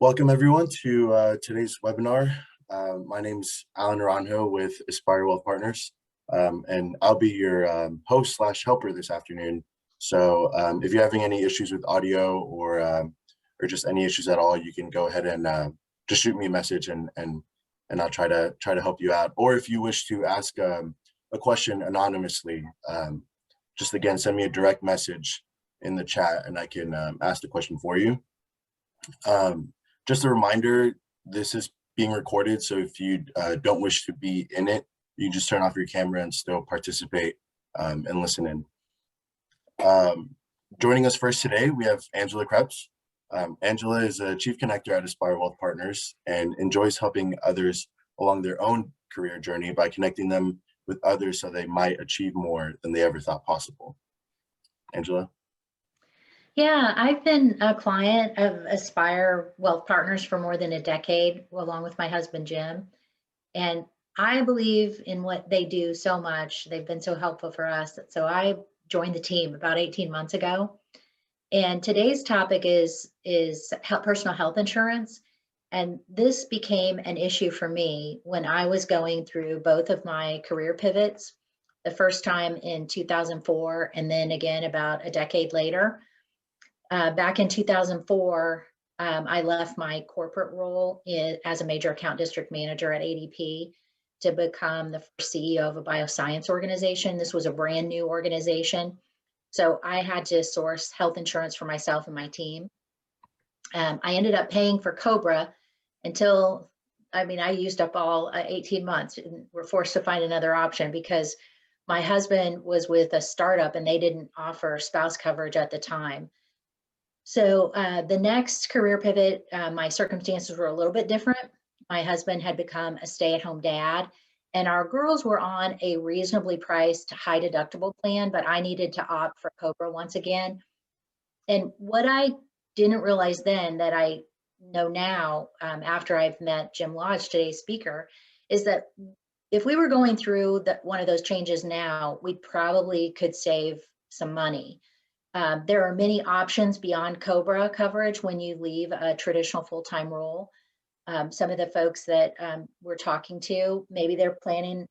Welcome everyone to today's webinar. My name's Alan Aranjo with Aspire Wealth Partners, and I'll be your host slash helper this afternoon. So if you're having any issues with audio or just any issues at all, you can go ahead and just shoot me a message and I'll try to help you out. Or if you wish to ask a question anonymously, just again send me a direct message in the chat and I can ask the question for you. Just a reminder, this is being recorded, so if you don't wish to be in it, you just turn off your camera and still participate and listen in. Joining us first today, we have Angela Krebs. Angela is a Chief Connector at Aspire Wealth Partners and enjoys helping others along their own career journey by connecting them with others so they might achieve more than they ever thought possible. Angela? Yeah, I've been a client of Aspire Wealth Partners for more than a decade, along with my husband, Jim. And I believe in what they do so much. They've been so helpful for us. So I joined the team about 18 months ago. And today's topic is personal health insurance. And this became an issue for me when I was going through both of my career pivots, the first time in 2004, and then again about a decade later. Back in 2004, I left my corporate role as a major account district manager at ADP to become the first CEO of a bioscience organization. This was a brand new organization. So I had to source health insurance for myself and my team. I ended up paying for COBRA until, I used up all 18 months and we're forced to find another option because my husband was with a startup and they didn't offer spouse coverage at the time. So the next career pivot, my circumstances were a little bit different. My husband had become a stay-at-home dad, and our girls were on a reasonably priced high deductible plan, but I needed to opt for COBRA once again. And what I didn't realize then that I know now, after I've met Jim Lodge, today's speaker, is that if we were going through one of those changes now, we probably could save some money. There are many options beyond COBRA coverage when you leave a traditional full-time role. Some of the folks that we're talking to, maybe they're planning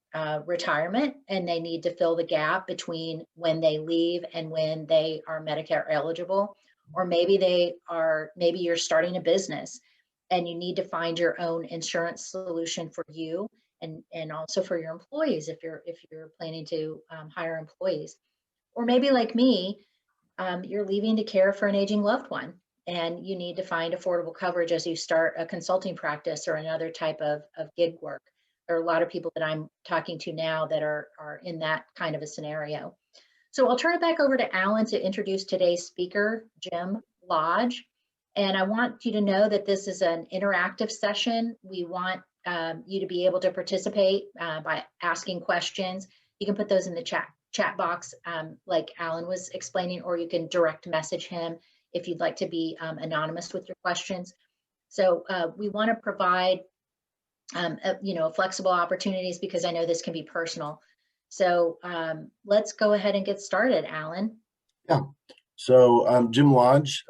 retirement and they need to fill the gap between when they leave and when they are Medicare eligible. Or maybe you're starting a business and you need to find your own insurance solution for you and also for your employees if you're planning to hire employees. Or maybe like me, you're leaving to care for an aging loved one and you need to find affordable coverage as you start a consulting practice or another type of gig work. There are a lot of people that I'm talking to now that are in that kind of a scenario. So I'll turn it back over to Alan to introduce today's speaker, Jim Lodge. And I want you to know that this is an interactive session. We want you to be able to participate by asking questions. You can put those in the chat box like Alan was explaining, or you can direct message him if you'd like to be anonymous with your questions. So we want to provide flexible opportunities because I know this can be personal. So let's go ahead and get started, Alan. Yeah. So Jim Lodge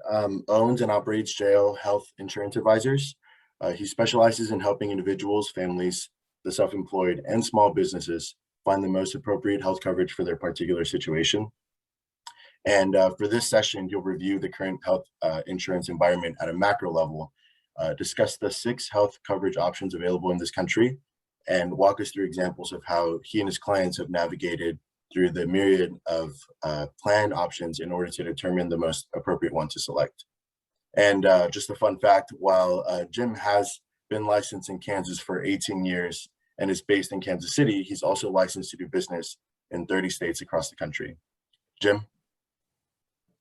owns and operates Derail Health Insurance Advisors. He specializes in helping individuals, families, the self-employed, and small businesses find the most appropriate health coverage for their particular situation. And for this session, you'll review the current health insurance environment at a macro level, discuss the 6 health coverage options available in this country, and walk us through examples of how he and his clients have navigated through the myriad of plan options in order to determine the most appropriate one to select. And just a fun fact, while Jim has been licensed in Kansas for 18 years, and is based in Kansas City, he's also licensed to do business in 30 states across the country. Jim?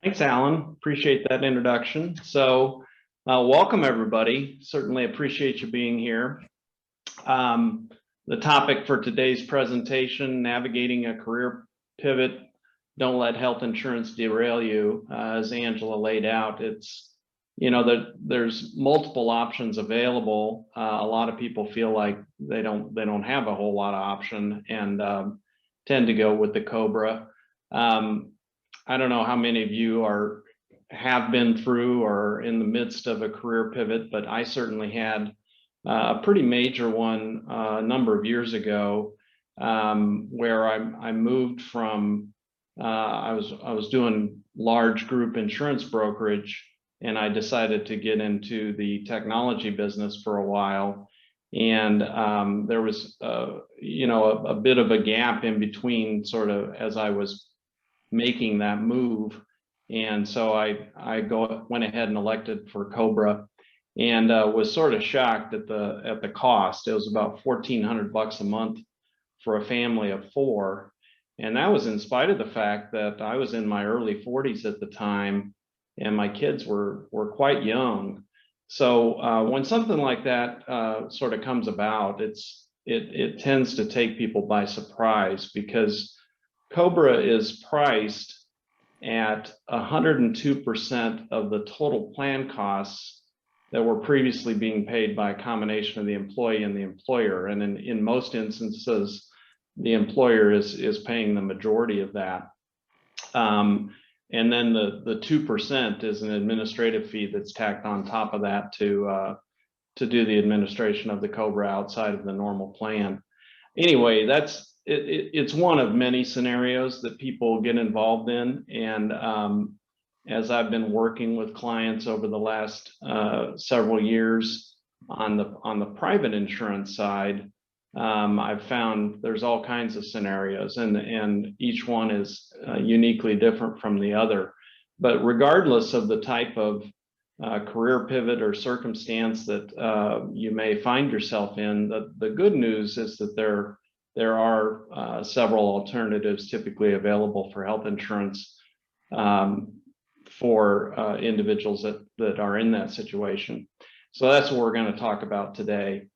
Thanks, Alan. Appreciate that introduction. So welcome, everybody. Certainly appreciate you being here. The topic for today's presentation, navigating a career pivot, don't let health insurance derail you. As Angela laid out, it's there's multiple options available. A lot of people feel like they don't have a whole lot of option and tend to go with the COBRA. I don't know how many of you have been through or in the midst of a career pivot, but I certainly had a pretty major one a number of years ago, where I moved from I was doing large group insurance brokerage, and I decided to get into the technology business for a while. And there was a bit of a gap in between, sort of, as I was making that move. And so I went ahead and elected for Cobra, and was sort of shocked at the cost. It was about $1,400 a month for a family of 4. And that was in spite of the fact that I was in my early 40s at the time, and my kids were quite young. So when something like that sort of comes about, it tends to take people by surprise, because Cobra is priced at 102% of the total plan costs that were previously being paid by a combination of the employee and the employer. And in most instances, the employer is paying the majority of that. And then the 2% is an administrative fee that's tacked on top of that to do the administration of the Cobra outside of the normal plan. Anyway, it's one of many scenarios that people get involved in. And as I've been working with clients over the last several years on the private insurance side, I've found there's all kinds of scenarios, and each one is uniquely different from the other. But regardless of the type of career pivot or circumstance that you may find yourself in, the good news is that there are several alternatives typically available for health insurance for individuals that are in that situation. So that's what we're going to talk about today.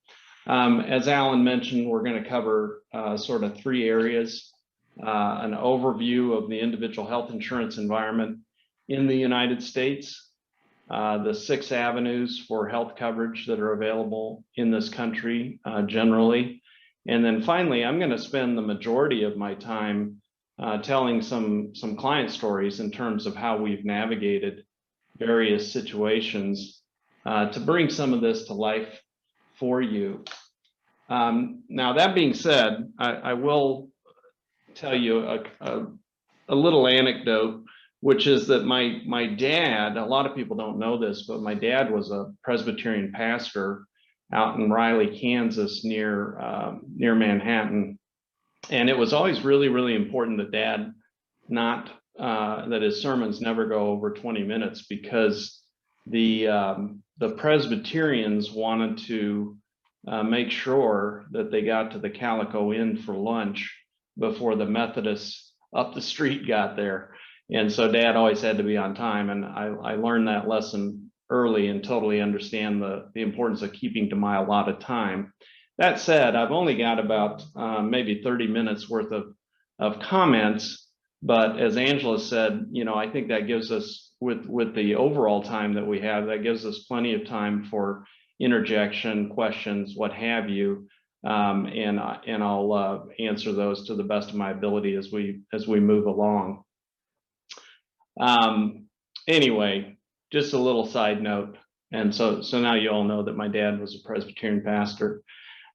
As Alan mentioned, we're going to cover sort of 3 areas: an overview of the individual health insurance environment in the United States, the 6 avenues for health coverage that are available in this country generally. And then finally, I'm going to spend the majority of my time telling some client stories in terms of how we've navigated various situations to bring some of this to life for you. Now, that being said, I will tell you a little anecdote, which is that my dad, a lot of people don't know this, but my dad was a Presbyterian pastor out in Riley, Kansas, near Manhattan. And it was always really, really important that Dad that his sermons never go over 20 minutes, because the Presbyterians wanted to make sure that they got to the Calico Inn for lunch before the Methodists up the street got there. And so Dad always had to be on time. And I learned that lesson early and totally understand the importance of keeping to my allotted time. That said, I've only got about maybe 30 minutes worth of comments, but as Angela said, I think that gives us, with the overall time that we have, that gives us plenty of time for interjection, questions, what have you, and I'll answer those to the best of my ability as we move along. Anyway, just a little side note, and so now you all know that my dad was a Presbyterian pastor.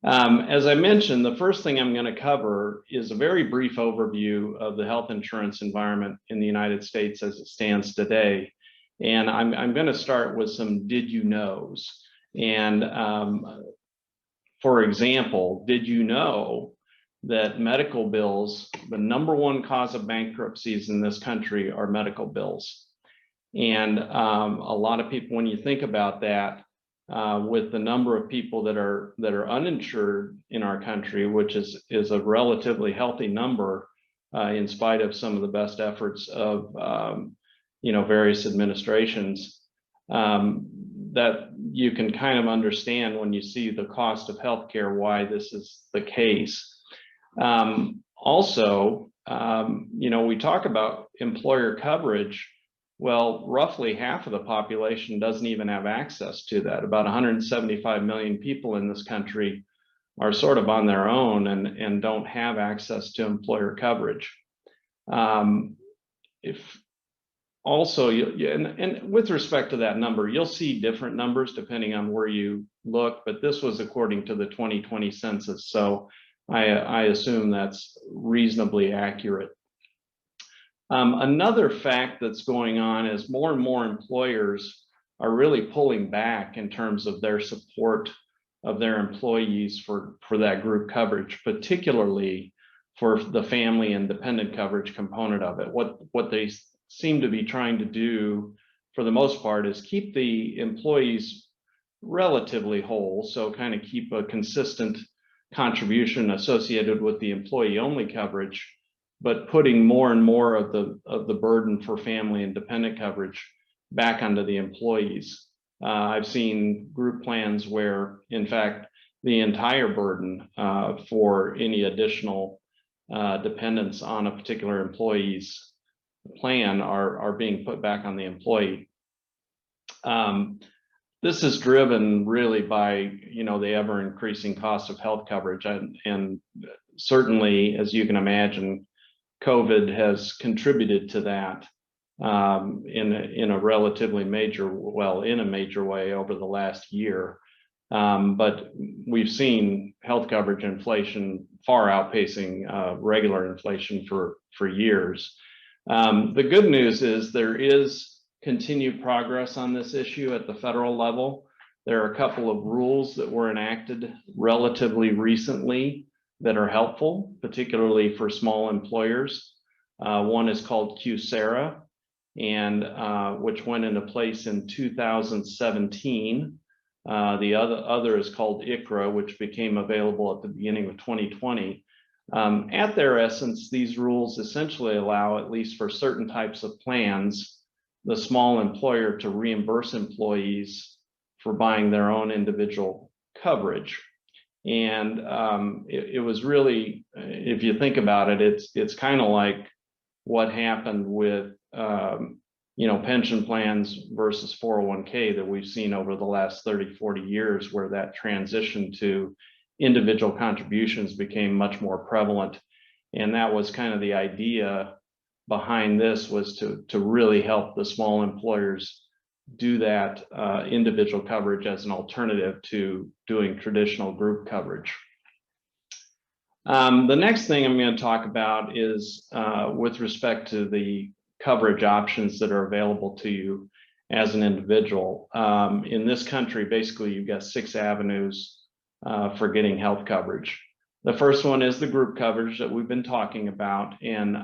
As I mentioned, the first thing I'm going to cover is a very brief overview of the health insurance environment in the United States as it stands today. And I'm going to start with some did you knows. And for example, did you know that medical bills, the #1 cause of bankruptcies in this country are medical bills? And a lot of people, when you think about that, with the number of people that are uninsured in our country, which is a relatively healthy number, in spite of some of the best efforts of various administrations, that you can kind of understand when you see the cost of healthcare why this is the case. Also, we talk about employer coverage. Well, roughly half of the population doesn't even have access to that. About 175 million people in this country are sort of on their own and don't have access to employer coverage. also, and with respect to that number, you'll see different numbers depending on where you look, but this was according to the 2020 census. So I assume that's reasonably accurate. Another fact that's going on is more and more employers are really pulling back in terms of their support of their employees for that group coverage, particularly for the family and dependent coverage component of it. What they seem to be trying to do for the most part is keep the employees relatively whole, so kind of keep a consistent contribution associated with the employee only coverage, but putting more and more of the burden for family and dependent coverage back onto the employees. I've seen group plans where, in fact, the entire burden for any additional dependents on a particular employee's plan are being put back on the employee. This is driven really by, the ever increasing cost of health coverage, and certainly, as you can imagine, COVID has contributed to that in a relatively major way over the last year. But we've seen health coverage inflation far outpacing regular inflation for years. The good news is there is continued progress on this issue at the federal level. There are a couple of rules that were enacted relatively recently that are helpful, particularly for small employers. One is called QSARA, and which went into place in 2017. The other is called ICRA, which became available at the beginning of 2020. At their essence, these rules essentially allow, at least for certain types of plans, the small employer to reimburse employees for buying their own individual coverage. And it was really, if you think about it, it's kind of like what happened with pension plans versus 401k that we've seen over the last 30, 40 years, where that transition to individual contributions became much more prevalent. And that was kind of the idea behind this, was to really help the small employers do that individual coverage as an alternative to doing traditional group coverage. The next thing I'm going to talk about is with respect to the coverage options that are available to you as an individual. In this country, basically, you've got 6 avenues for getting health coverage. The first one is the group coverage that we've been talking about, and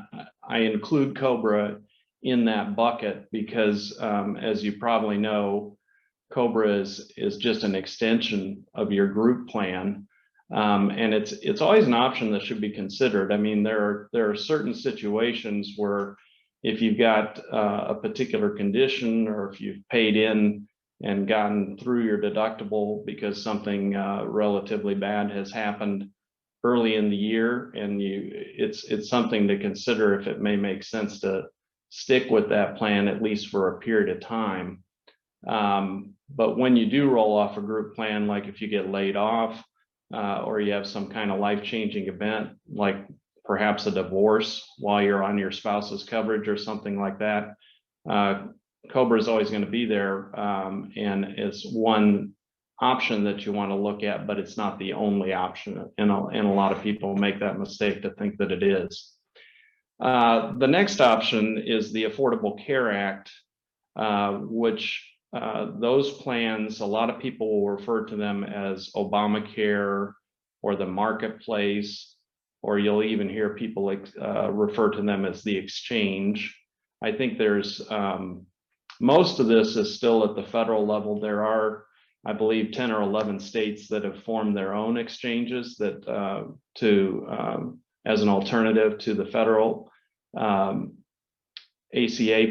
I include COBRA in that bucket because, as you probably know, COBRA is just an extension of your group plan, and it's always an option that should be considered. I mean, there are certain situations where if you've got a particular condition, or if you've paid in and gotten through your deductible because something relatively bad has happened early in the year, and it's something to consider if it may make sense to stick with that plan at least for a period of time. But when you do roll off a group plan, like if you get laid off or you have some kind of life-changing event, like perhaps a divorce while you're on your spouse's coverage or something like that, COBRA is always going to be there, and it's one option that you want to look at, but it's not the only option. And a lot of people make that mistake to think that it is. The next option is the Affordable Care Act, which those plans, a lot of people will refer to them as Obamacare or the Marketplace, or you'll even hear people refer to them as the exchange. I think there's most of this is still at the federal level. There are, I believe, 10 or 11 states that have formed their own exchanges that as an alternative to the federal ACA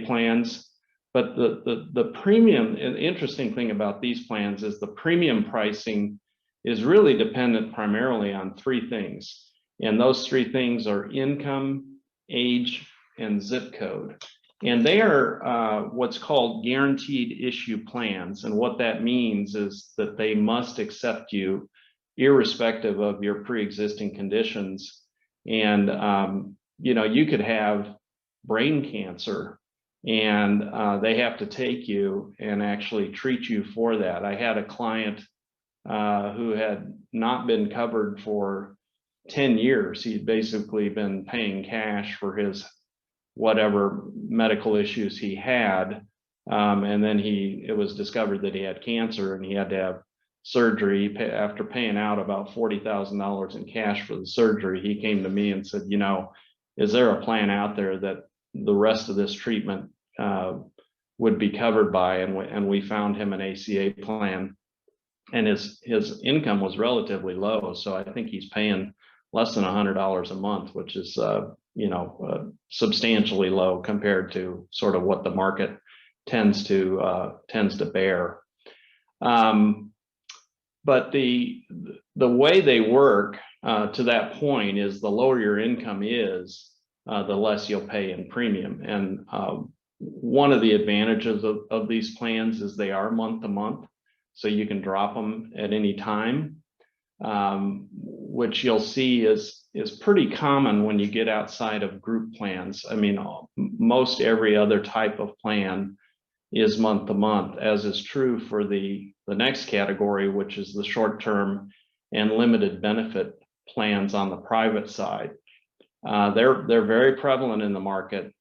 plans. But the premium, and the interesting thing about these plans is the premium pricing is really dependent primarily on 3 things. And those 3 things are income, age, and zip code. And they are what's called guaranteed issue plans. And what that means is that they must accept you irrespective of your pre-existing conditions. And, you could have brain cancer and they have to take you and actually treat you for that. I had a client who had not been covered for 10 years. He'd basically been paying cash for his whatever medical issues he had. And then it was discovered that he had cancer and he had to have surgery. After paying out about $40,000 in cash for the surgery, he came to me and said, you know, is there a plan out there that the rest of this treatment would be covered by? And we found him an ACA plan, and his income was relatively low. So I think he's paying less than $100 a month, which is, substantially low compared to sort of what the market tends to bear. But the way they work to that point is the lower your income is, the less you'll pay in premium. And one of the advantages of these plans is they are month to month, so you can drop them at any time, which you'll see is pretty common when you get outside of group plans. I mean, most every other type of plan is month to month, as is true for the next category, which is the short-term and limited benefit plans on the private side. They're very prevalent in the market,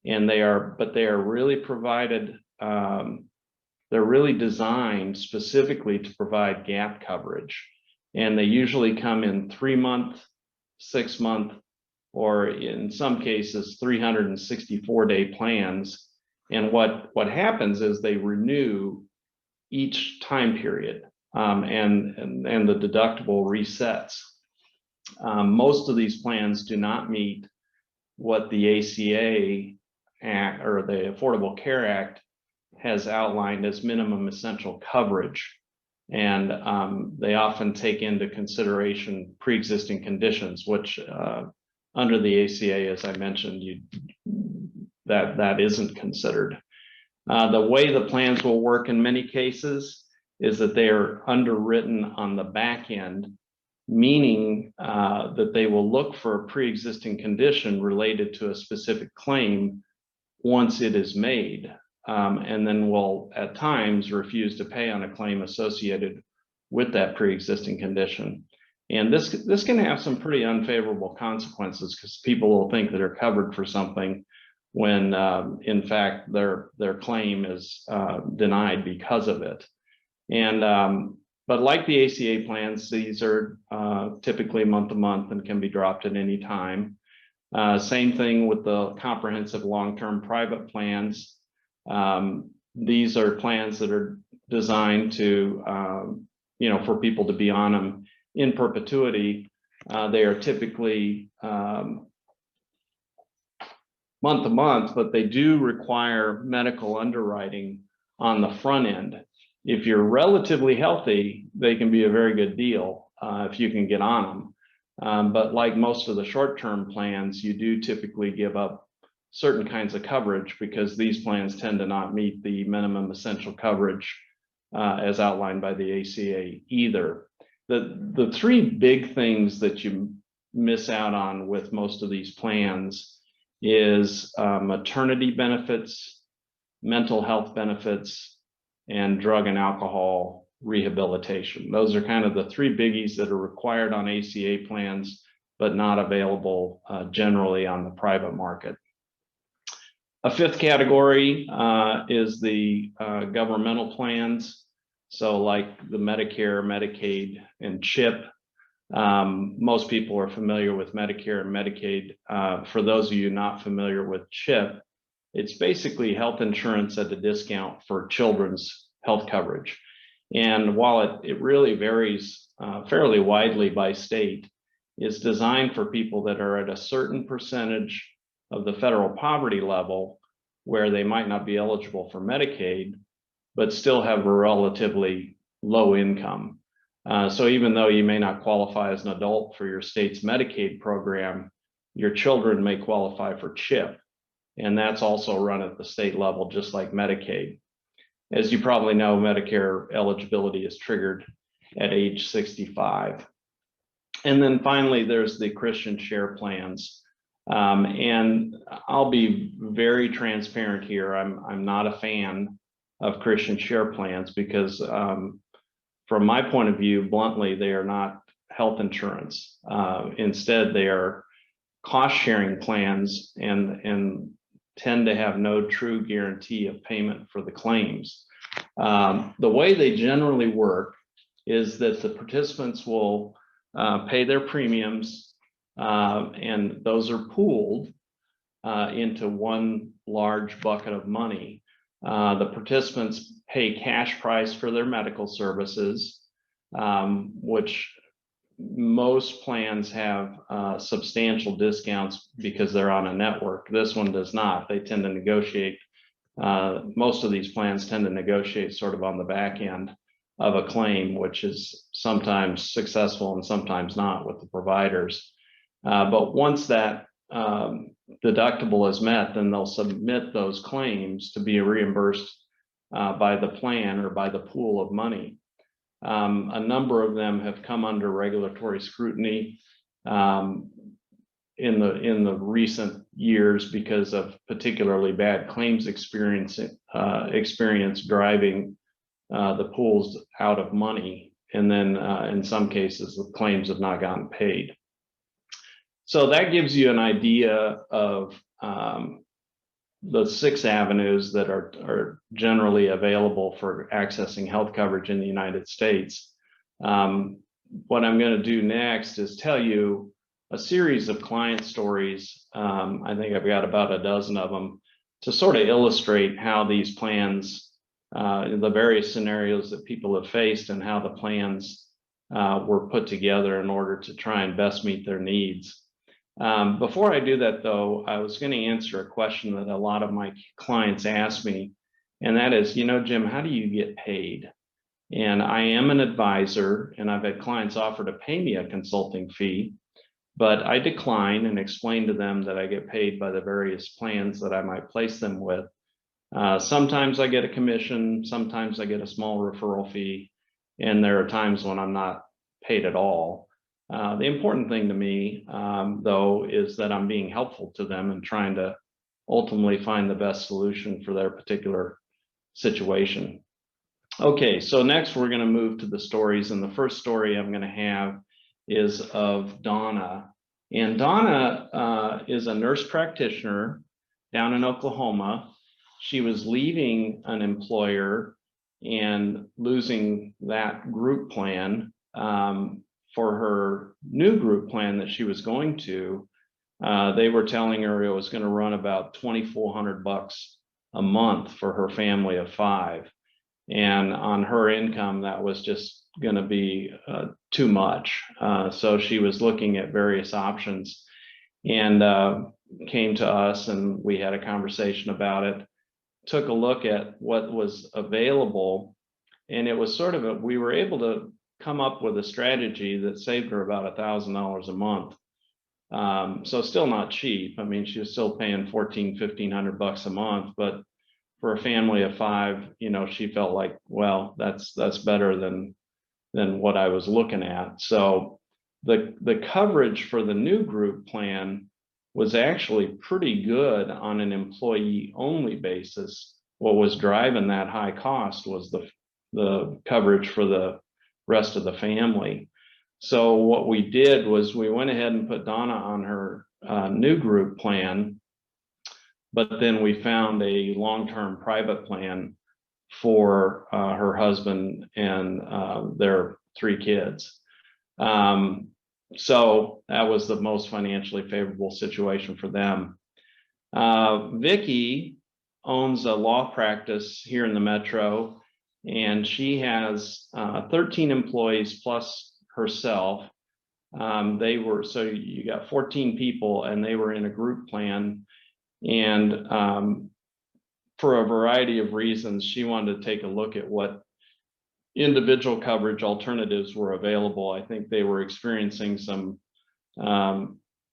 and they are really provided. They're really designed specifically to provide gap coverage, and they usually come in 3-month, 6-month, or in some cases 364-day plans. And what happens is they renew each time period, and the deductible resets. Most of these plans do not meet what the ACA Act or the Affordable Care Act has outlined as minimum essential coverage. And they often take into consideration pre-existing conditions, which under the ACA, as I mentioned, that isn't considered. The way the plans will work in many cases is that they are underwritten on the back end, meaning that they will look for a pre-existing condition related to a specific claim once it is made, and then will at times refuse to pay on a claim associated with that pre-existing condition. And this can have some pretty unfavorable consequences, because people will think that they're covered for something when in fact their claim is denied because of it. And but like the ACA plans, these are typically month to month and can be dropped at any time. Same thing with the comprehensive long-term private plans. These are plans that are designed to, for people to be on them in perpetuity. They are typically month to month, but they do require medical underwriting on the front end. If you're relatively healthy, they can be a very good deal if you can get on them. But like most of the short-term plans, you do typically give up certain kinds of coverage, because these plans tend to not meet the minimum essential coverage as outlined by the ACA either. The three big things that you miss out on with most of these plans is maternity benefits, mental health benefits, and drug and alcohol rehabilitation. Those are kind of the three biggies that are required on ACA plans, but not available generally on the private market. A fifth category is the governmental plans. So like the Medicare, Medicaid, and CHIP. Most people are familiar with Medicare and Medicaid. For those of you not familiar with CHIP, it's basically health insurance at a discount for children's health coverage. And while it really varies fairly widely by state, it's designed for people that are at a certain percentage of the federal poverty level where they might not be eligible for Medicaid, but still have a relatively low income. So even though you may not qualify as an adult for your state's Medicaid program, your children may qualify for CHIP. And that's also run at the state level, just like Medicaid. As you probably know, Medicare eligibility is triggered at age 65. And then finally, there's the Christian share plans. And I'll be very transparent here. I'm not a fan of Christian share plans because from my point of view, bluntly, they are not health insurance. Instead, they are cost sharing plans and tend to have no true guarantee of payment for the claims. The way they generally work is that the participants will pay their premiums, and those are pooled into one large bucket of money. The participants pay cash price for their medical services, which most plans have substantial discounts because they're on a network. This one does not. They tend to negotiate. Most of these plans tend to negotiate sort of on the back end of a claim, which is sometimes successful and sometimes not with the providers. But once that deductible is met, then they'll submit those claims to be reimbursed by the plan or by the pool of money. A number of them have come under regulatory scrutiny in the recent years because of particularly bad claims experience driving the pools out of money, and then in some cases the claims have not gotten paid. So that gives you an idea of the 6 avenues that are generally available for accessing health coverage in the United States. What I'm going to do next is tell you a series of client stories. I think I've got about a dozen of them to sort of illustrate how these plans, the various scenarios that people have faced and how the plans were put together in order to try and best meet their needs. Before I do that, though, I was going to answer a question that a lot of my clients ask me, and that is, Jim, how do you get paid? And I am an advisor, and I've had clients offer to pay me a consulting fee, but I decline and explain to them that I get paid by the various plans that I might place them with. Sometimes I get a commission, sometimes I get a small referral fee, and there are times when I'm not paid at all. The important thing to me, though, is that I'm being helpful to them and trying to ultimately find the best solution for their particular situation. Okay, so next we're going to move to the stories, and the first story I'm going to have is of Donna. And Donna is a nurse practitioner down in Oklahoma. She was leaving an employer and losing that group plan. For her new group plan that she was going to, they were telling her it was going to run about $2,400 a month for her family of 5. And on her income, that was just going to be too much. So she was looking at various options and came to us, and we had a conversation about it, took a look at what was available. And it was sort of we were able to come up with a strategy that saved her about $1,000 a month. So still not cheap. I mean, she was still paying $1,500 a month, but for a family of 5, she felt like, well, that's better than what I was looking at. So the coverage for the new group plan was actually pretty good on an employee only basis. What was driving that high cost was the coverage for the rest of the family. So what we did was we went ahead and put Donna on her new group plan, but then we found a long-term private plan for her husband and their 3 kids. So that was the most financially favorable situation for them. Vicki owns a law practice here in the metro, and she has 13 employees plus herself. So you got 14 people, and they were in a group plan. And for a variety of reasons, she wanted to take a look at what individual coverage alternatives were available. I think they were experiencing some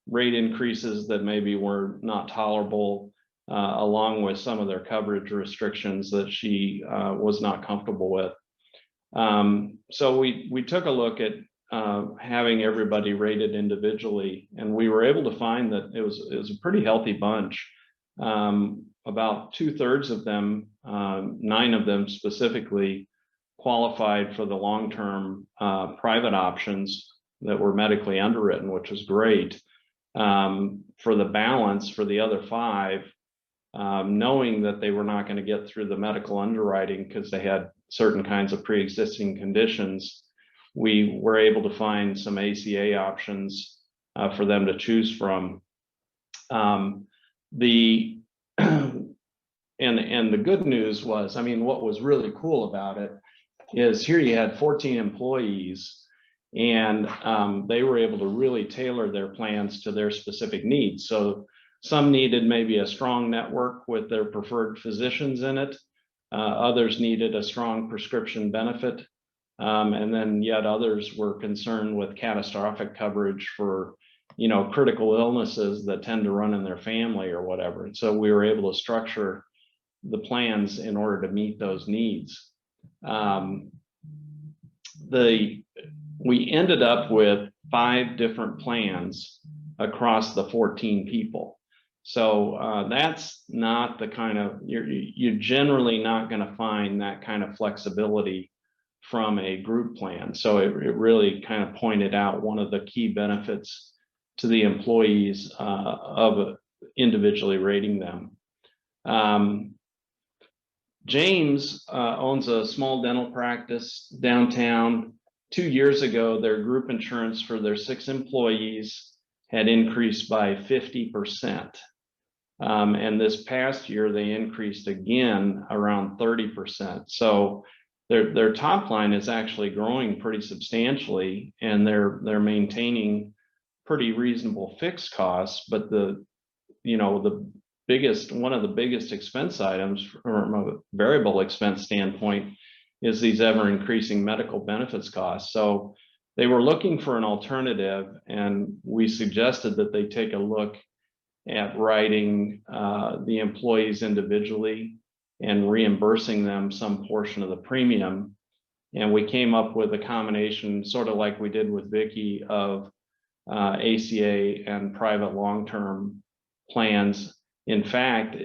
rate increases that maybe were not tolerable, along with some of their coverage restrictions that she was not comfortable with. So we took a look at having everybody rated individually, and we were able to find that it was a pretty healthy bunch. About 2/3 of them, 9 of them specifically, qualified for the long-term private options that were medically underwritten, which was great. For the balance, for the other 5, knowing that they were not going to get through the medical underwriting because they had certain kinds of pre-existing conditions, we were able to find some ACA options for them to choose from. The and the good news was, I mean, what was really cool about it is here you had 14 employees, and they were able to really tailor their plans to their specific needs. So some needed maybe a strong network with their preferred physicians in it. Others needed a strong prescription benefit. And then yet others were concerned with catastrophic coverage for, critical illnesses that tend to run in their family or whatever. And so we were able to structure the plans in order to meet those needs. We ended up with 5 different plans across the 14 people. So that's not the kind of, you're generally not going to find that kind of flexibility from a group plan. So it really kind of pointed out one of the key benefits to the employees of individually rating them. James owns a small dental practice downtown. 2 years ago, their group insurance for their 6 employees had increased by 50%. And this past year, they increased again around 30%. So their top line is actually growing pretty substantially, and they're maintaining pretty reasonable fixed costs. But one of the biggest expense items from a variable expense standpoint is these ever increasing medical benefits costs. So they were looking for an alternative, and we suggested that they take a look at writing the employees individually and reimbursing them some portion of the premium. And we came up with a combination, sort of like we did with Vicky, of ACA and private long-term plans. In fact,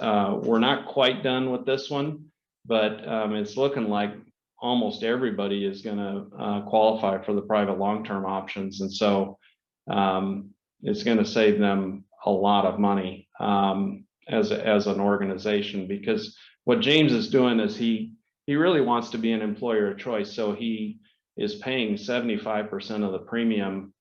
we're not quite done with this one, but it's looking like almost everybody is going to qualify for the private long-term options. And so it's going to save them a lot of money as an organization, because what James is doing is he really wants to be an employer of choice. So he is paying 75% of the premium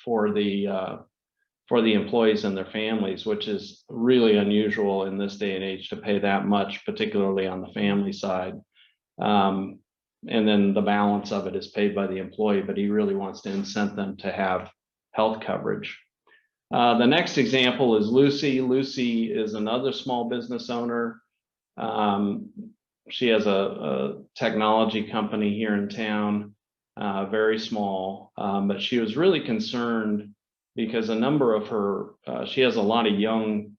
for the employees and their families, which is really unusual in this day and age to pay that much, particularly on the family side. And then the balance of it is paid by the employee, but he really wants to incent them to have health coverage. The next example is Lucy. Lucy is another small business owner. She has a technology company here in town, very small, but she was really concerned because a number of she has a lot of young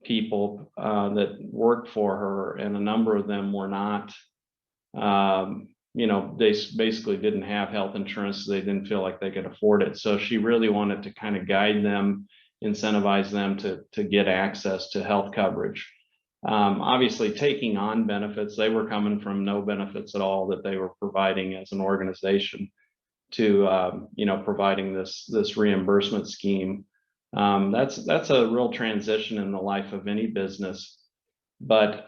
people that work for her, and a number of them were not, they basically didn't have health insurance, so they didn't feel like they could afford it. So she really wanted to kind of guide them, incentivize them to get access to health coverage. Obviously, taking on benefits, they were coming from no benefits at all that they were providing as an organization to providing this reimbursement scheme. That's a real transition in the life of any business. But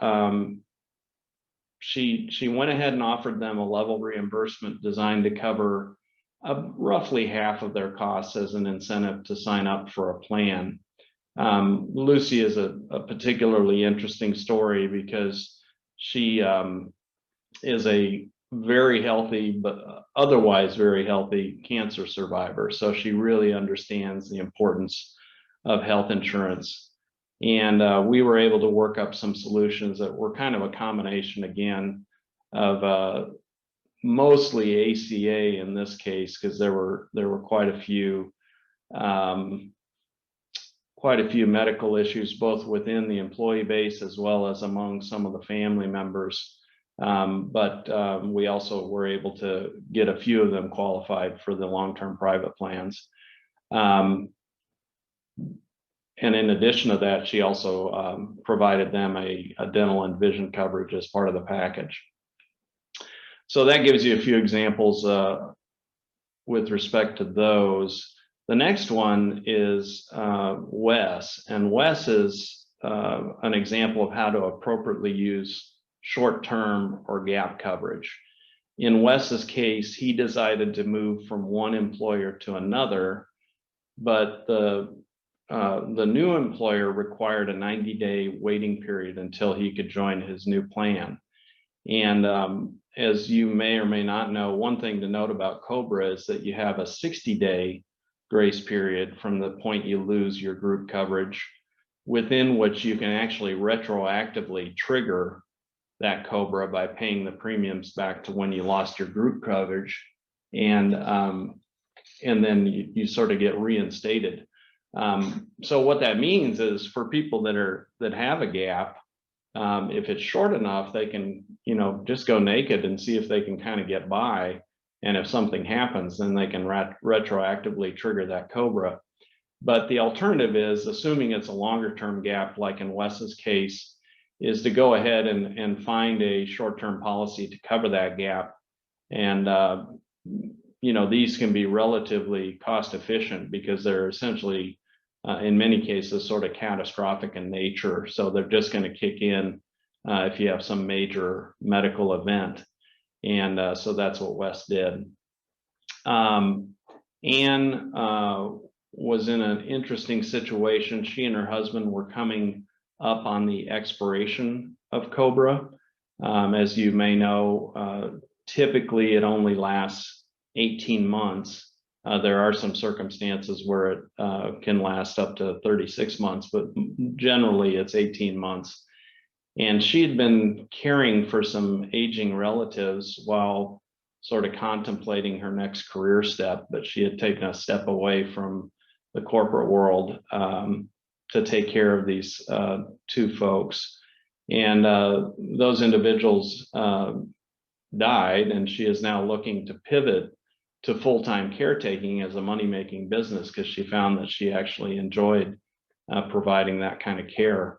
she went ahead and offered them a level reimbursement designed to cover roughly half of their costs as an incentive to sign up for a plan. Lucy is a particularly interesting story because she is a very healthy, but otherwise very healthy cancer survivor. So she really understands the importance of health insurance. And we were able to work up some solutions that were kind of a combination, again, of mostly ACA in this case, because there were quite a few medical issues, both within the employee base as well as among some of the family members. But we also were able to get a few of them qualified for the long-term private plans. And in addition to that, she also provided them a dental and vision coverage as part of the package. So that gives you a few examples with respect to those. The next one is Wes, and Wes is an example of how to appropriately use short-term or gap coverage. In Wes's case, he decided to move from one employer to another, but the new employer required a 90-day waiting period until he could join his new plan. And as you may or may not know, one thing to note about COBRA is that you have a 60-day grace period from the point you lose your group coverage, within which you can actually retroactively trigger that COBRA by paying the premiums back to when you lost your group coverage, and then you sort of get reinstated. So what that means is for people that have a gap, if it's short enough, they can, just go naked and see if they can kind of get by. And if something happens, then they can retroactively trigger that COBRA. But the alternative is, assuming it's a longer term gap, like in Wes's case, is to go ahead and find a short-term policy to cover that gap. And, these can be relatively cost efficient because they're essentially, in many cases, sort of catastrophic in nature. So they're just going to kick in if you have some major medical event. And so that's what Wes did. Anne was in an interesting situation. She and her husband were coming up on the expiration of COBRA. As you may know, typically it only lasts 18 months. There are some circumstances where it can last up to 36 months, but generally it's 18 months. And she had been caring for some aging relatives while sort of contemplating her next career step, but she had taken a step away from the corporate world to take care of these two folks. And those individuals died, and she is now looking to pivot to full-time caretaking as a money-making business because she found that she actually enjoyed providing that kind of care.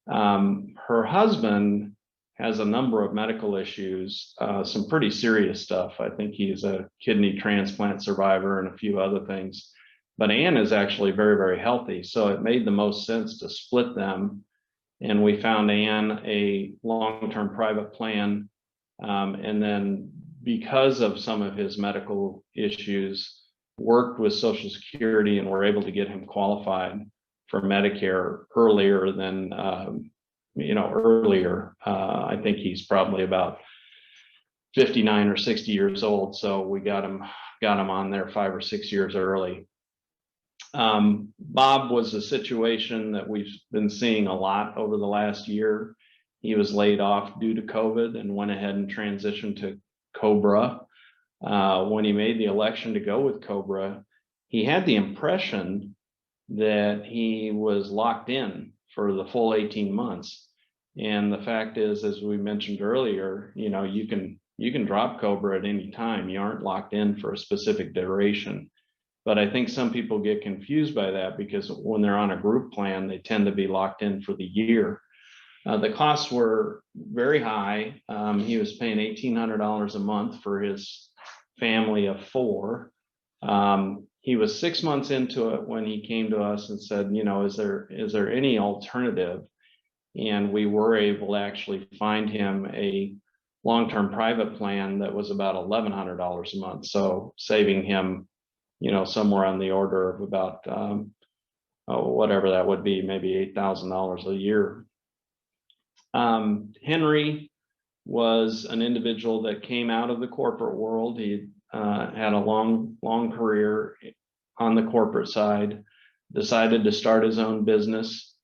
Her husband has a number of medical issues, some pretty serious stuff. I think he's a kidney transplant survivor and a few other things. But Anne is actually very, very healthy. So it made the most sense to split them. And we found Anne a long-term private plan. And then because of some of his medical issues, worked with Social Security and were able to get him qualified for Medicare earlier than, I think he's probably about 59 or 60 years old. So we got him on there 5 or 6 years early. Bob was a situation that we've been seeing a lot over the last year. He was laid off due to COVID and went ahead and transitioned to COBRA. When he made the election to go with COBRA, he had the impression that he was locked in for the full 18 months. And the fact is, as we mentioned earlier, you can drop COBRA at any time. You aren't locked in for a specific duration. But I think some people get confused by that because when they're on a group plan, they tend to be locked in for the year. The costs were very high. He was paying $1,800 a month for his family of 4. He was 6 months into it when he came to us and said, is there any alternative? And we were able to actually find him a long-term private plan that was about $1,100 a month. So saving him, somewhere on the order of about whatever that would be, maybe $8,000 a year. Henry was an individual that came out of the corporate world. He had a long career on the corporate side, decided to start his own business,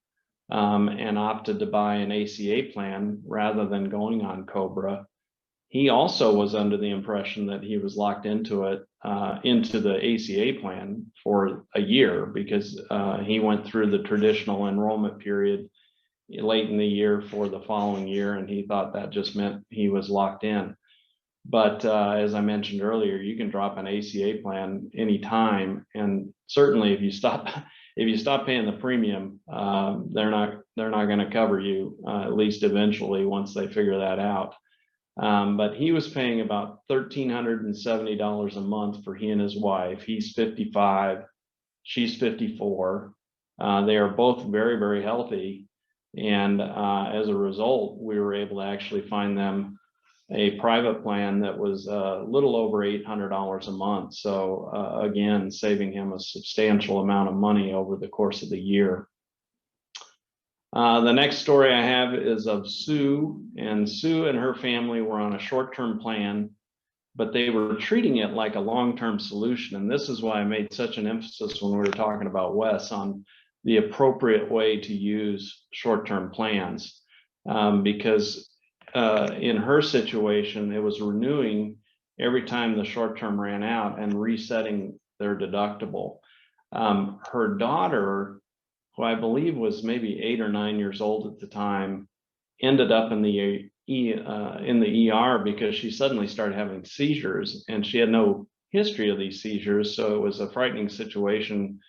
and opted to buy an ACA plan rather than going on COBRA. He also was under the impression that he was locked into it, into the ACA plan for a year because he went through the traditional enrollment period late in the year for the following year, and he thought that just meant he was locked in. But as I mentioned earlier, you can drop an ACA plan anytime, and certainly if you stop paying the premium, they're not going to cover you, at least eventually, once they figure that out. But he was paying about $1,370 a month for he and his wife. He's 55, she's 54. They are both very, very healthy, and as a result, we were able to actually find them a private plan that was a little over $800 a month. So again, saving him a substantial amount of money over the course of the year. The next story I have is of Sue, and Sue and her family were on a short-term plan, but they were treating it like a long-term solution. And this is why I made such an emphasis when we were talking about Wes on the appropriate way to use short-term plans, because in her situation, it was renewing every time the short term ran out and resetting their deductible. Her daughter, who I believe was maybe 8 or 9 years old at the time, ended up in the ER because she suddenly started having seizures, and she had no history of these seizures. So it was a frightening situation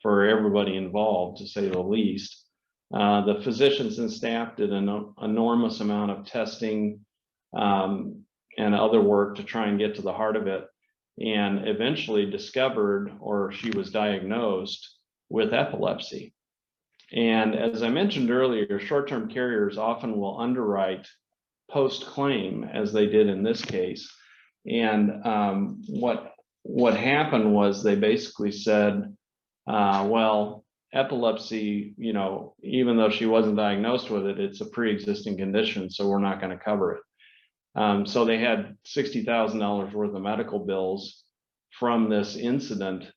for everybody involved, to say the least. The physicians and staff did an enormous amount of testing and other work to try and get to the heart of it, and eventually discovered, or she was diagnosed with epilepsy. And as I mentioned earlier, short-term carriers often will underwrite post-claim, as they did in this case. And what happened was they basically said, well, epilepsy, even though she wasn't diagnosed with it, it's a pre-existing condition, so we're not going to cover it. So they had $60,000 worth of medical bills from this incident,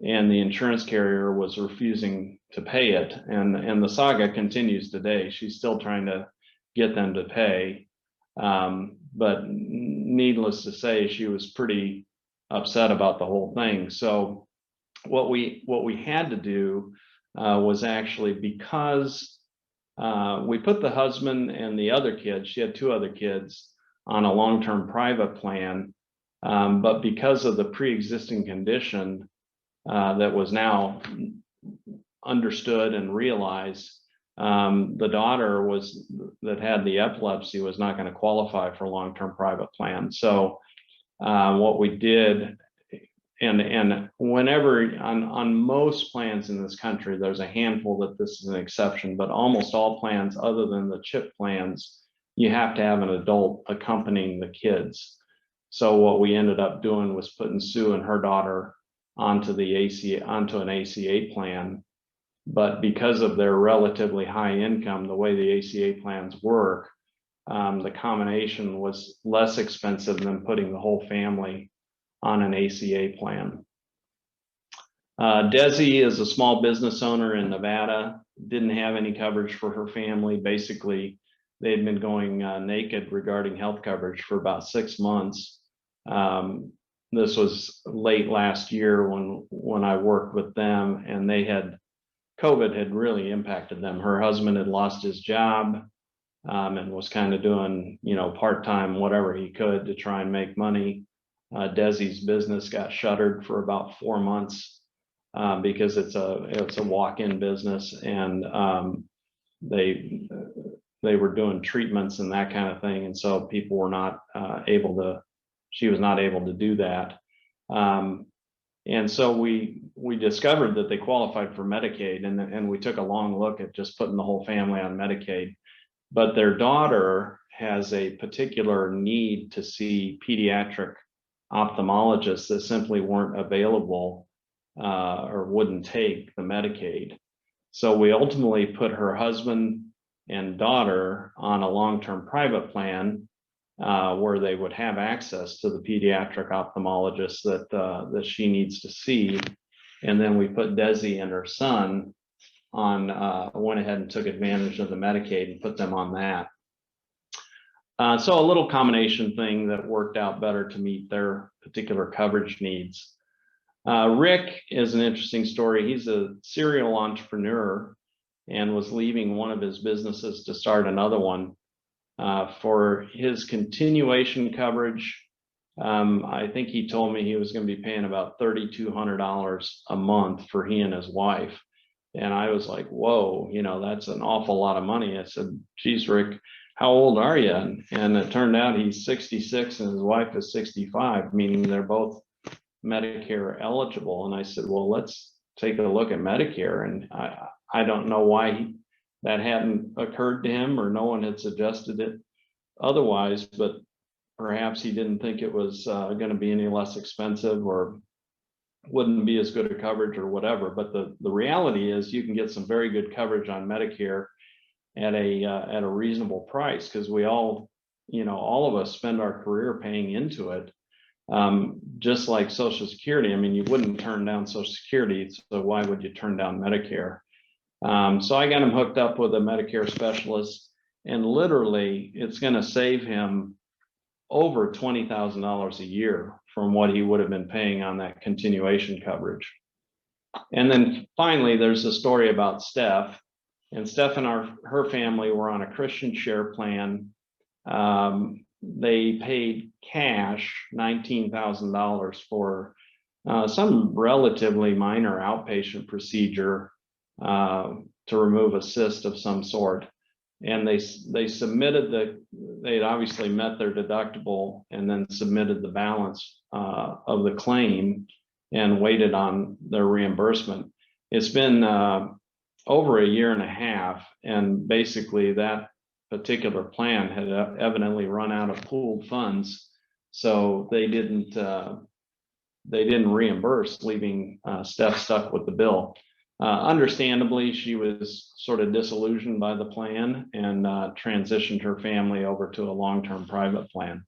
and the insurance carrier was refusing to pay it. And the saga continues today. She's still trying to get them to pay. But needless to say, she was pretty upset about the whole thing. So what we had to do was actually, because we put the husband and the other kids, she had 2 other kids, on a long-term private plan, but because of the pre-existing condition that was now understood and realized, the daughter that had the epilepsy was not going to qualify for a long-term private plan. So what we did, and whenever on most plans in this country, there's a handful that this is an exception, but almost all plans other than the CHIP plans, you have to have an adult accompanying the kids. So what we ended up doing was putting Sue and her daughter onto an ACA plan. But because of their relatively high income, the way the ACA plans work, the combination was less expensive than putting the whole family on an ACA plan. Desi is a small business owner in Nevada, didn't have any coverage for her family. Basically, they'd been going naked regarding health coverage for about 6 months. This was late last year when I worked with them, and COVID had really impacted them. Her husband had lost his job and was kind of doing, part-time, whatever he could to try and make money. Desi's business got shuttered for about 4 months because it's a walk-in business, and they were doing treatments and that kind of thing, and so people were not she was not able to do that. And so we discovered that they qualified for Medicaid, and we took a long look at just putting the whole family on Medicaid. But their daughter has a particular need to see pediatric ophthalmologists that simply weren't available or wouldn't take the Medicaid. So we ultimately put her husband and daughter on a long-term private plan where they would have access to the pediatric ophthalmologist that she needs to see. And then we put Desi and her son on, went ahead and took advantage of the Medicaid and put them on that. So a little combination thing that worked out better to meet their particular coverage needs. Rick is an interesting story. He's a serial entrepreneur, and was leaving one of his businesses to start another one. For his continuation coverage, I think he told me he was going to be paying about $3,200 a month for he and his wife. And I was like, whoa, that's an awful lot of money. I said, geez, Rick, how old are you? And it turned out he's 66 and his wife is 65, meaning they're both Medicare eligible. And I said, well, let's take a look at Medicare. And I don't know why that hadn't occurred to him, or no one had suggested it otherwise, but perhaps he didn't think it was going to be any less expensive or wouldn't be as good a coverage or whatever. But the reality is you can get some very good coverage on Medicare at a reasonable price, because we all of us spend our career paying into it. Just like Social Security. I mean, you wouldn't turn down Social Security, so why would you turn down Medicare? So I got him hooked up with a Medicare specialist, and literally it's going to save him over $20,000 a year from what he would have been paying on that continuation coverage. And then finally, there's a story about Steph. And Steph and her family were on a Christian share plan. They paid cash $19,000 for some relatively minor outpatient procedure to remove a cyst of some sort. And they submitted they'd obviously met their deductible and then submitted the balance of the claim and waited on their reimbursement. It's been over a year and a half, and basically that particular plan had evidently run out of pooled funds, so they didn't reimburse, leaving Steph stuck with the bill. Understandably, she was sort of disillusioned by the plan and transitioned her family over to a long-term private plan.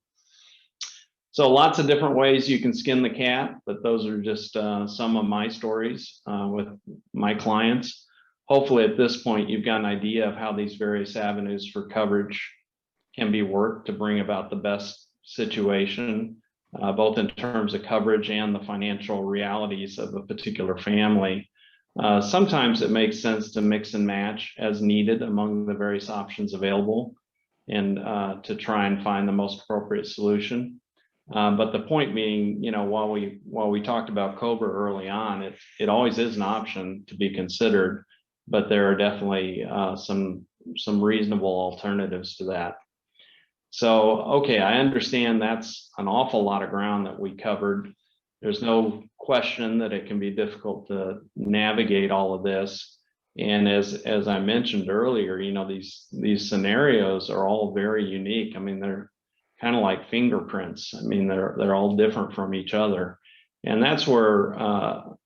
So lots of different ways you can skin the cat, but those are just some of my stories with my clients. Hopefully at this point, you've got an idea of how these various avenues for coverage can be worked to bring about the best situation, both in terms of coverage and the financial realities of a particular family. Sometimes it makes sense to mix and match as needed among the various options available, and to try and find the most appropriate solution. But the point being, while we talked about COBRA early on, it always is an option to be considered, but there are definitely some reasonable alternatives to that. So, okay, I understand that's an awful lot of ground that we covered. There's no question that it can be difficult to navigate all of this. And as I mentioned earlier, these scenarios are all very unique. I mean, they're kind of like fingerprints. I mean, they're all different from each other. And that's where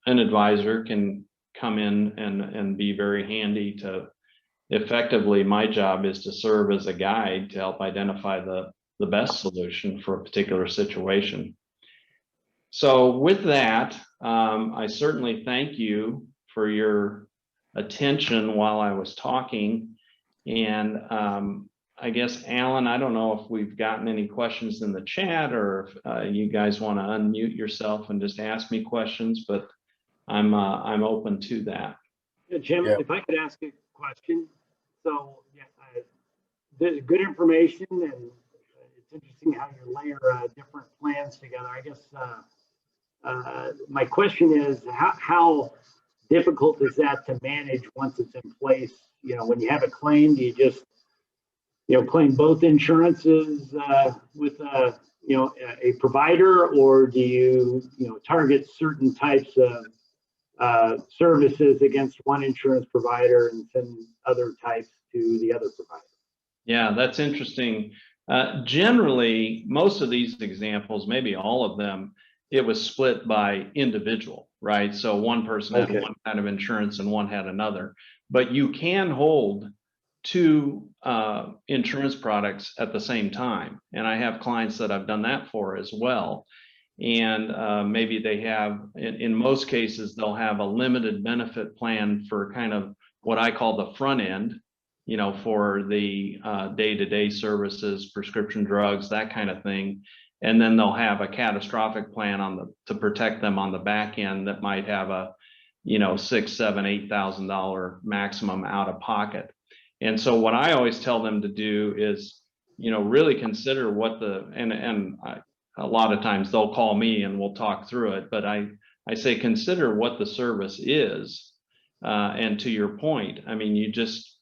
an advisor can come in and be very handy to effectively. My job is to serve as a guide to help identify the best solution for a particular situation. So with that, I certainly thank you for your attention while I was talking. And I guess, Alan, I don't know if we've gotten any questions in the chat, or if you guys want to unmute yourself and just ask me questions, but I'm open to that. Yeah, Jim, if I could ask a question. So yeah, there's good information, and it's interesting how you layer different plans together. I guess my question is, how difficult is that to manage once it's in place? When you have a claim, do you just claim both insurances with a provider, or do you target certain types of services against one insurance provider and send other types to the other provider? Yeah, that's interesting. Generally, most of these examples, maybe all of them, it was split by individual, right? So one person had one kind of insurance and one had another. But you can hold two insurance products at the same time. And I have clients that I've done that for as well. And maybe they have, in most cases, they'll have a limited benefit plan for kind of what I call the front end, for the day-to-day services, prescription drugs, that kind of thing. And then they'll have a catastrophic plan to protect them on the back end that might have a $6,000, $7,000, $8,000 maximum out of pocket. And so what I always tell them to do is, really consider what a lot of times they'll call me and we'll talk through it, but I say, consider what the service is. And to your point, I mean, you just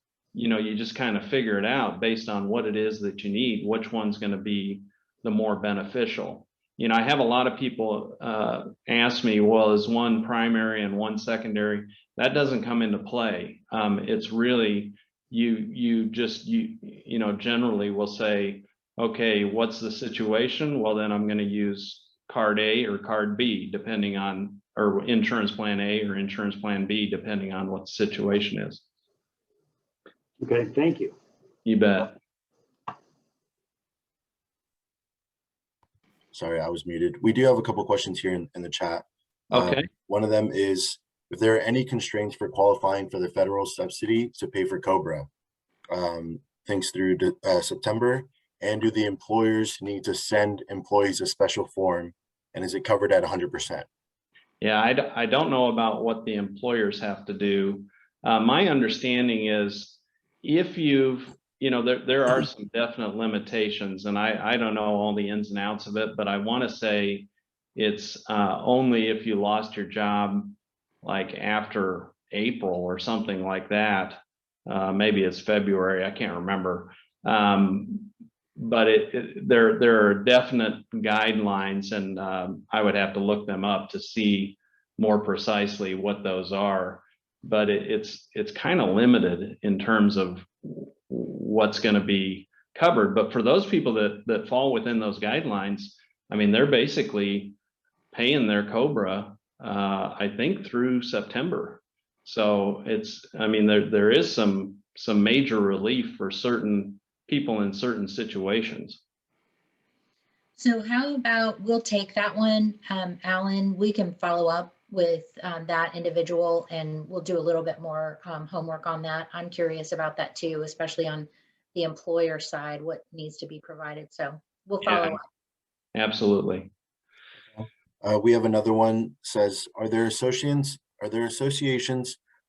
kind of figure it out based on what it is that you need, which one's going to be the more beneficial. I have a lot of people ask me, well, is one primary and one secondary? That doesn't come into play. It's really, you generally will say, okay, what's the situation? Well, then I'm going to use card A or card B, depending on, or insurance plan A or insurance plan B, depending on what the situation is. Okay, thank you. You bet. Sorry, I was muted. We do have a couple questions here in the chat. Okay. One of them is if there are any constraints for qualifying for the federal subsidy to pay for COBRA, things through September, and do the employers need to send employees a special form, and is it covered at 100%? Yeah, I don't know about what the employers have to do. My understanding is if there are some definite limitations, and I don't know all the ins and outs of it, but I want to say it's only if you lost your job like after April or something like that. Maybe it's February, I can't remember. But there are definite guidelines, and I would have to look them up to see more precisely what those are. But it's kind of limited in terms of what's going to be covered. But for those people that fall within those guidelines, I mean, they're basically paying their COBRA, I think, through September. So there is some major relief for certain people in certain situations. So how about, we'll take that one, Alan, we can follow up with that individual and we'll do a little bit more homework on that. I'm curious about that too, especially on the employer side, what needs to be provided. So we'll follow up. Absolutely. We have another one, says, are there associations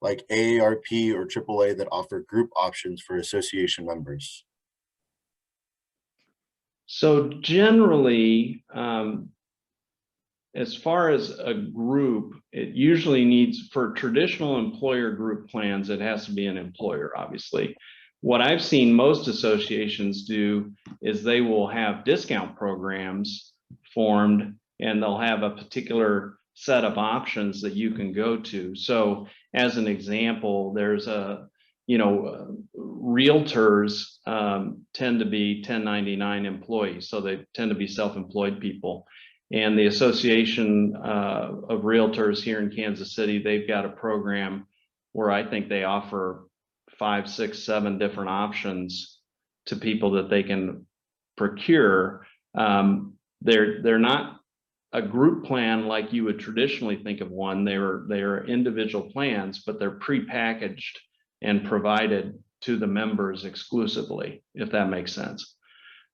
like AARP or AAA that offer group options for association members? So generally, as far as a group, it usually needs, for traditional employer group plans, it has to be an employer, obviously. What I've seen most associations do is they will have discount programs formed, and they'll have a particular set of options that you can go to. So as an example, there's realtors tend to be 1099 employees, so they tend to be self-employed people. And the Association of Realtors here in Kansas City, they've got a program where I think they offer 5, 6, 7 different options to people that they can procure. They're not a group plan like you would traditionally think of one. They are individual plans, but they're prepackaged and provided to the members exclusively, if that makes sense.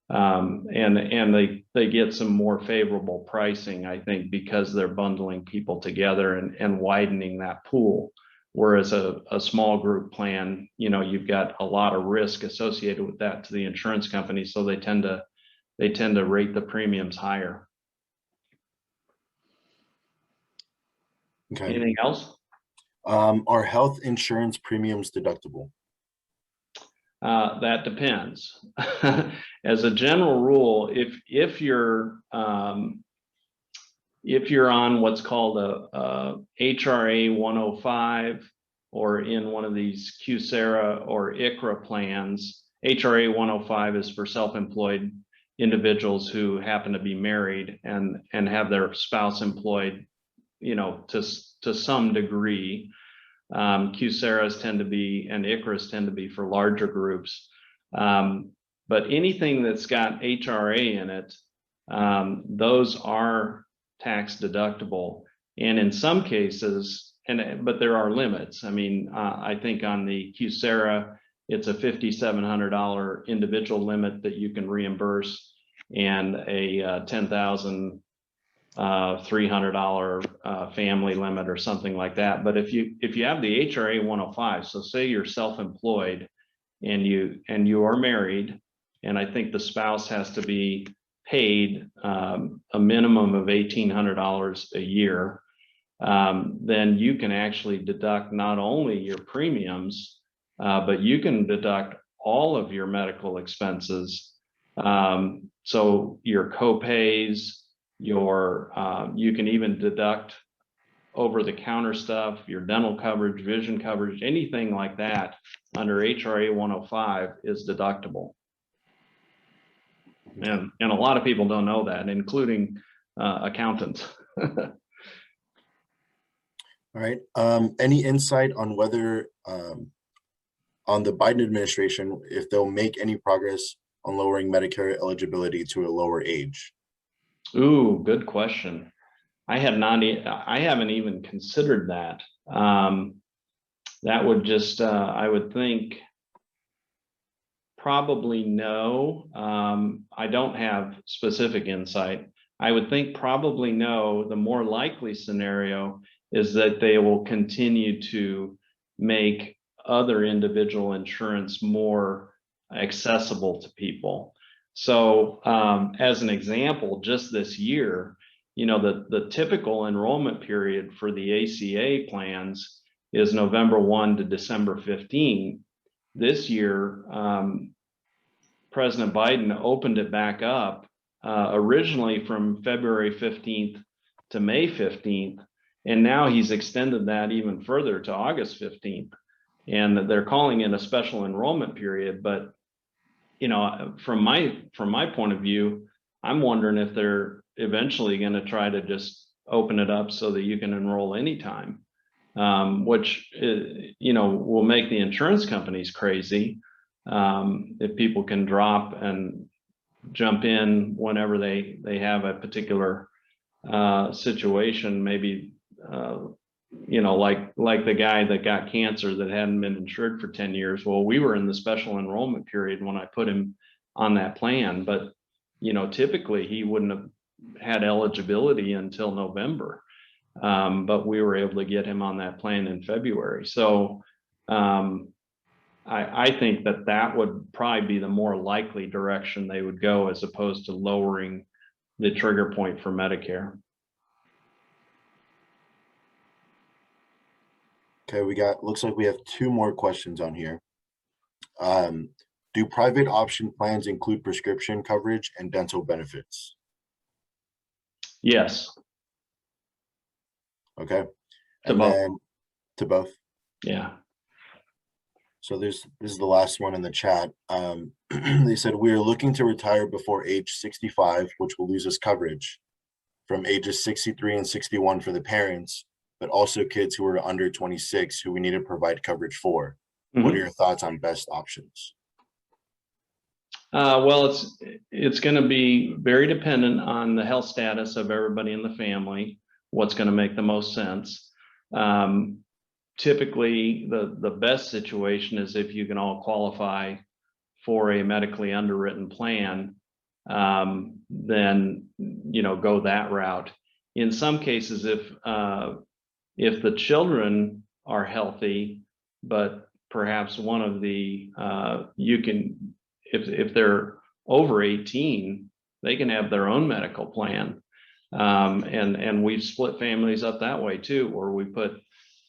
And they get some more favorable pricing, I think, because they're bundling people together and widening that pool. Whereas a small group plan, you've got a lot of risk associated with that to the insurance company, so they tend to rate the premiums higher. Okay. Anything else? Are health insurance premiums deductible? That depends. As a general rule, if you're on what's called a HRA 105 or in one of these QSERA or ICRA plans, HRA 105 is for self-employed individuals who happen to be married and have their spouse employed, to some degree. QSERAs tend to be, and ICRAs tend to be for larger groups. But anything that's got HRA in it, those are tax deductible. And in some cases, but there are limits. I mean, I think on the QSERA, it's a $5,700 individual limit that you can reimburse, and a $10,000 $300 family limit or something like that. But if you have the HRA 105, so say you're self-employed and you are married, and I think the spouse has to be paid a minimum of $1,800 a year, then you can actually deduct not only your premiums, but you can deduct all of your medical expenses. So your co-pays, you can even deduct over-the-counter stuff, your dental coverage, vision coverage, anything like that under HRA 105 is deductible. And a lot of people don't know that, including accountants. All right. Any insight on whether on the Biden administration, if they'll make any progress on lowering Medicare eligibility to a lower age? Ooh, good question. I haven't even considered that. That would just, I would think probably no. I don't have specific insight. I would think probably no. The more likely scenario is that they will continue to make other individual insurance more accessible to people. So as an example, just this year, the typical enrollment period for the ACA plans is November 1 to December 15. This year, President Biden opened it back up originally from February 15th to May 15th, and now he's extended that even further to August 15th. And they're calling it a special enrollment period, but from my point of view, I'm wondering if they're eventually going to try to just open it up so that you can enroll anytime, which will make the insurance companies crazy if people can drop and jump in whenever they have a particular situation, maybe like the guy that got cancer that hadn't been insured for 10 years. Well, we were in the special enrollment period when I put him on that plan, but typically he wouldn't have had eligibility until November, but we were able to get him on that plan in February. So I think that would probably be the more likely direction they would go, as opposed to lowering the trigger point for Medicare. Okay, looks like we have two more questions on here. Do private option plans include prescription coverage and dental benefits? Yes. Okay. To both. To both. Yeah. So this is the last one in the chat. They said, we are looking to retire before age 65, which will lose us coverage from ages 63 and 61 for the parents, but also kids who are under 26 who we need to provide coverage for. Mm-hmm. What are your thoughts on best options? Well, it's going to be very dependent on the health status of everybody in the family, what's going to make the most sense. Typically, the best situation is if you can all qualify for a medically underwritten plan, then go that route. In some cases, if the children are healthy, but perhaps one of the if they're over 18, they can have their own medical plan, and we've split families up that way too, where we put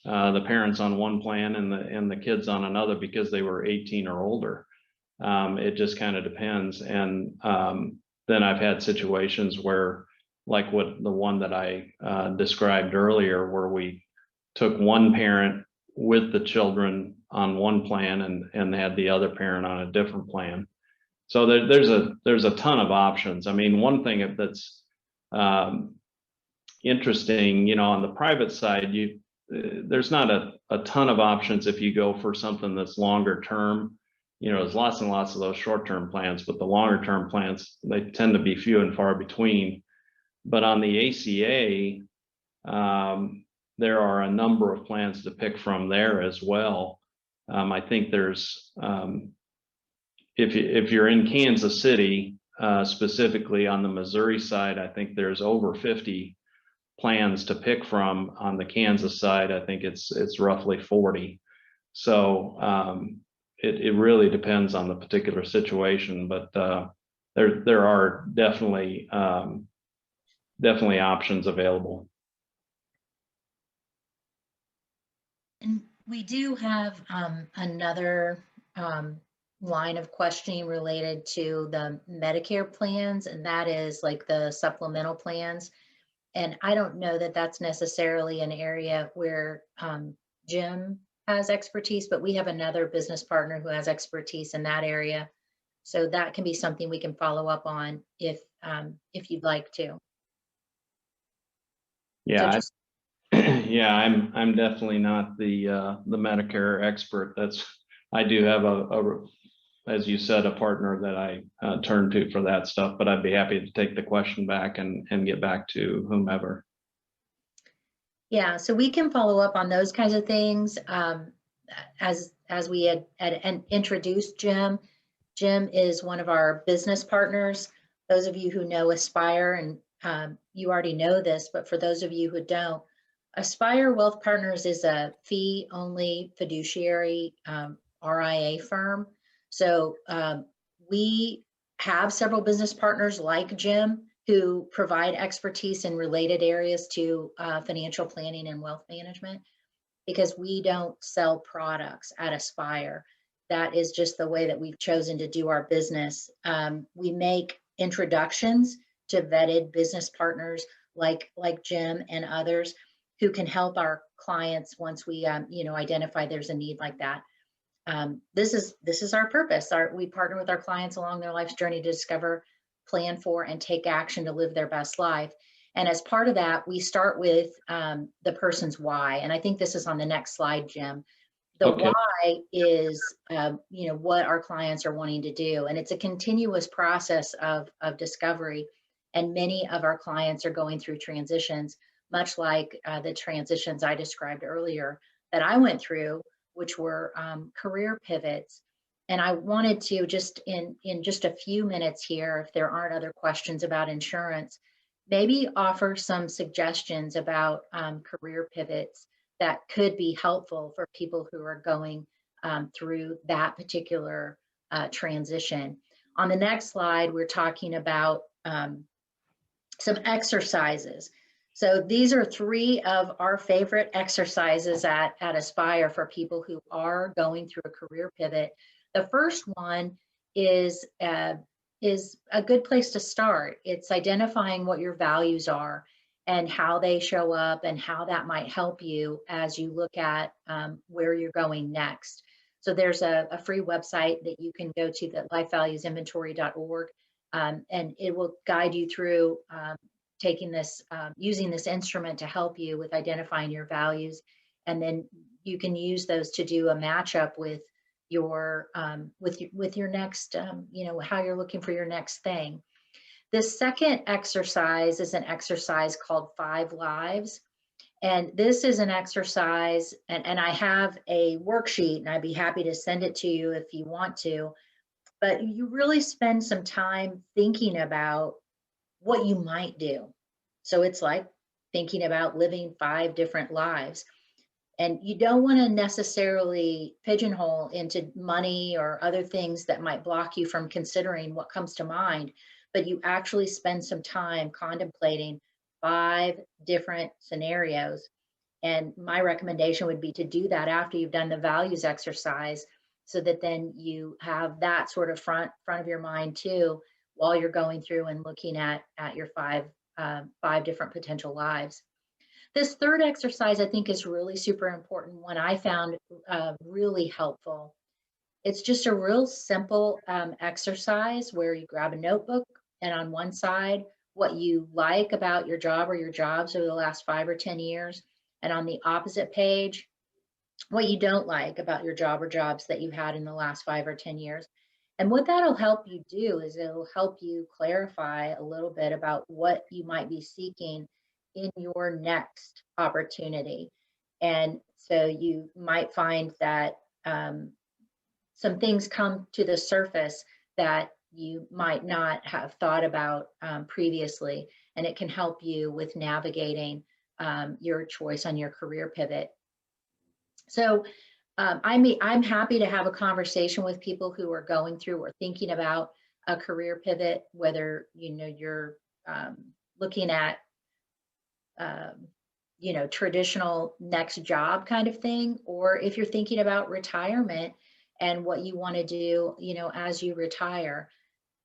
the parents on one plan and the kids on another because they were 18 or older. It just kind of depends. And then I've had situations where, like the one that I described earlier, where we took one parent with the children on one plan and had the other parent on a different plan. So there's a ton of options. I mean, one thing that's interesting, on the private side, there's not a ton of options if you go for something that's longer term. There's lots and lots of those short-term plans, but the longer term plans, they tend to be few and far between. But on the ACA, there are a number of plans to pick from there as well. I think there's, if you're in Kansas City, specifically on the Missouri side, I think there's over 50 plans to pick from. On the Kansas side, I think it's roughly 40. So it really depends on the particular situation, but there are definitely options available. And we do have another line of questioning related to the Medicare plans, and that is like the supplemental plans. And I don't know that that's necessarily an area where Jim has expertise, but we have another business partner who has expertise in that area. So that can be something we can follow up on if you'd like to. Yeah, So just, yeah, I'm definitely not the Medicare expert. I do have a as you said, a partner that I turn to for that stuff, but I'd be happy to take the question back and get back to whomever. yeah, so we can follow up on those kinds of things. As we had introduced Jim. Jim is one of our business partners. Those of you who know Aspire, and you already know this, but for those of you who don't, Aspire Wealth Partners is a fee-only fiduciary RIA firm. So we have several business partners like Jim who provide expertise in related areas to financial planning and wealth management, because we don't sell products at Aspire. That is just the way that we've chosen to do our business. We make introductions to vetted business partners like Jim and others who can help our clients once we identify there's a need like that. This is our purpose. We partner with our clients along their life's journey to discover, plan for, and take action to live their best life. And as part of that, we start with the person's why. And I think this is on the next slide, Jim. The Okay. why is, what our clients are wanting to do. And it's a continuous process of discovery. And many of our clients are going through transitions, much like the transitions I described earlier that I went through, which were career pivots. And I wanted to just in just a few minutes here, if there aren't other questions about insurance, maybe offer some suggestions about career pivots that could be helpful for people who are going through that particular transition. On the next slide, we're talking about some exercises. So these are 3 of our favorite exercises at Aspire for people who are going through a career pivot. The first one is a good place to start. It's identifying what your values are and how they show up and how that might help you as you look at where you're going next. So there's a free website that you can go to, that lifevaluesinventory.org, and it will guide you through taking this, using this instrument to help you with identifying your values. And then you can use those to do a matchup with your next, how you're looking for your next thing. The second exercise is an exercise called 5 Lives. And this is an exercise, and I have a worksheet, and I'd be happy to send it to you if you want to, but you really spend some time thinking about what you might do. So it's like thinking about living 5 different lives. And you don't want to necessarily pigeonhole into money or other things that might block you from considering what comes to mind, but you actually spend some time contemplating 5 different scenarios. And my recommendation would be to do that after you've done the values exercise, so that then you have that sort of front of your mind too, while you're going through and looking at your 5 different potential lives. This third exercise, I think, is really super important, one I found really helpful. It's just a real simple exercise where you grab a notebook, and on one side, what you like about your job or your jobs over the last 5 or 10 years, and on the opposite page, what you don't like about your job or jobs that you've had in the last 5 or 10 years. And what that'll help you do is it'll help you clarify a little bit about what you might be seeking in your next opportunity. And so you might find that some things come to the surface that you might not have thought about previously, and it can help you with navigating your choice on your career pivot. So I'm happy to have a conversation with people who are going through or thinking about a career pivot, whether you're looking at traditional next job kind of thing, or if you're thinking about retirement and what you want to do, as you retire,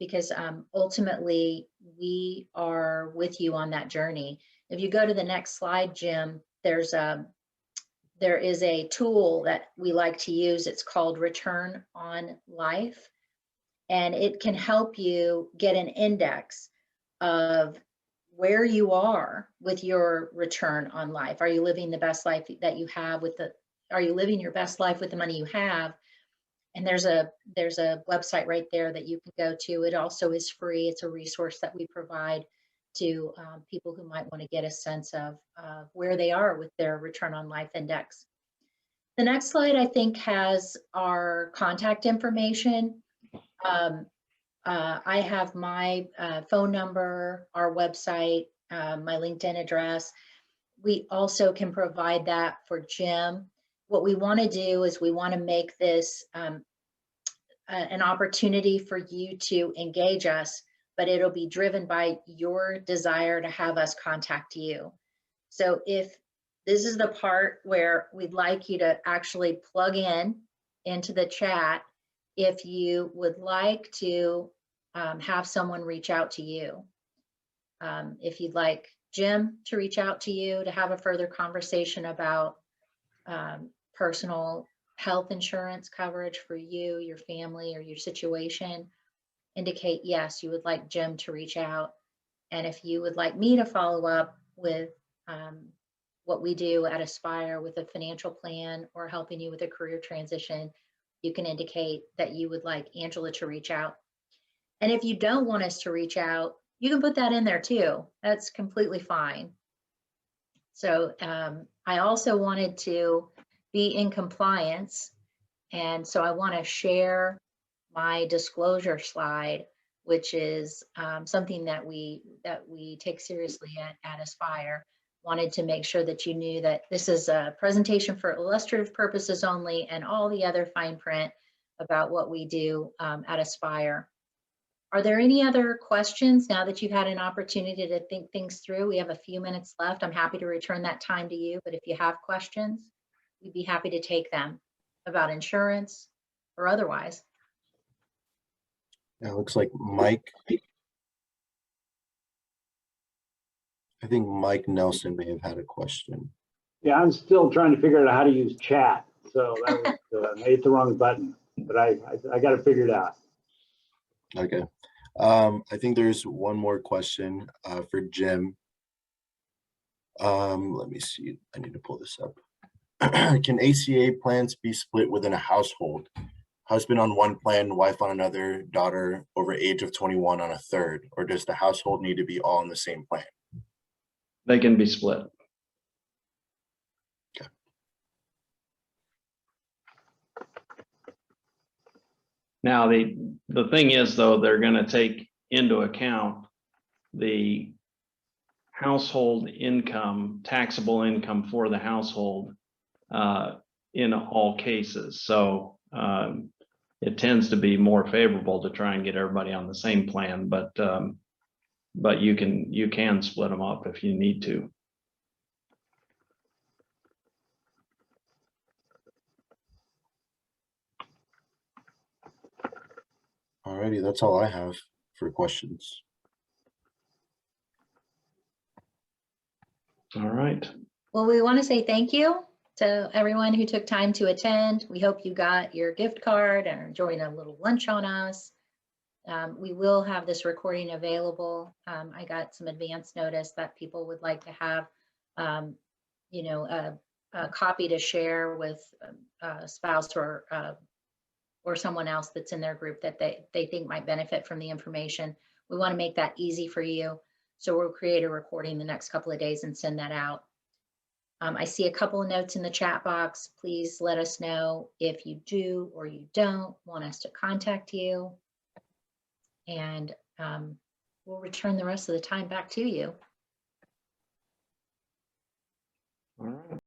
because ultimately we are with you on that journey. If you go to the next slide, Jim, there is a tool that we like to use. It's called Return on Life, and it can help you get an index of where you are with your return on life. Are you living the best life that you have are you living your best life with the money you have? And there's a website right there that you can go to. It also is free. It's a resource that we provide to people who might want to get a sense of where they are with their return on life index. The next slide, I think, has our contact information. I have my phone number, our website, my LinkedIn address. We also can provide that for Jim. What we want to do is we want to make this an opportunity for you to engage us, but it'll be driven by your desire to have us contact you. So if this is the part where we'd like you to actually plug into the chat, if you would like to have someone reach out to you. If you'd like Jim to reach out to you to have a further conversation about personal health insurance coverage for you, your family, or your situation, indicate yes, you would like Jim to reach out. And if you would like me to follow up with what we do at Aspire with a financial plan or helping you with a career transition, you can indicate that you would like Angela to reach out. And if you don't want us to reach out, you can put that in there too. That's completely fine. So I also wanted to be in compliance. And so I want to share my disclosure slide, which is something that we take seriously at Aspire. Wanted to make sure that you knew that this is a presentation for illustrative purposes only, and all the other fine print about what we do at Aspire. Are there any other questions now that you've had an opportunity to think things through? We have a few minutes left. I'm happy to return that time to you, but if you have questions, we'd be happy to take them about insurance or otherwise. Yeah, it looks like Mike. I think Mike Nelson may have had a question. Yeah, I'm still trying to figure out how to use chat. So that was, I hit the wrong button, but I got it figured out. Okay. I think there's one more question for Jim. Let me see. I need to pull this up. Can ACA plans be split within a household? Husband on one plan, wife on another, daughter over age of 21 on a third, or does the household need to be all in the same plan? They can be split. Okay. Now, the thing is, though, they're going to take into account the household income, taxable income for the household in all cases. So it tends to be more favorable to try and get everybody on the same plan, but you can split them up if you need to. Alrighty, that's all I have for questions. All right. Well, we want to say thank you to everyone who took time to attend. We hope you got your gift card and are enjoying a little lunch on us. We will have this recording available. I got some advance notice that people would like to have, a copy to share with a spouse or someone else that's in their group that they think might benefit from the information. We want to make that easy for you. So we'll create a recording the next couple of days and send that out. I see a couple of notes in the chat box. Please let us know if you do or you don't want us to contact you. And we'll return the rest of the time back to you. All right.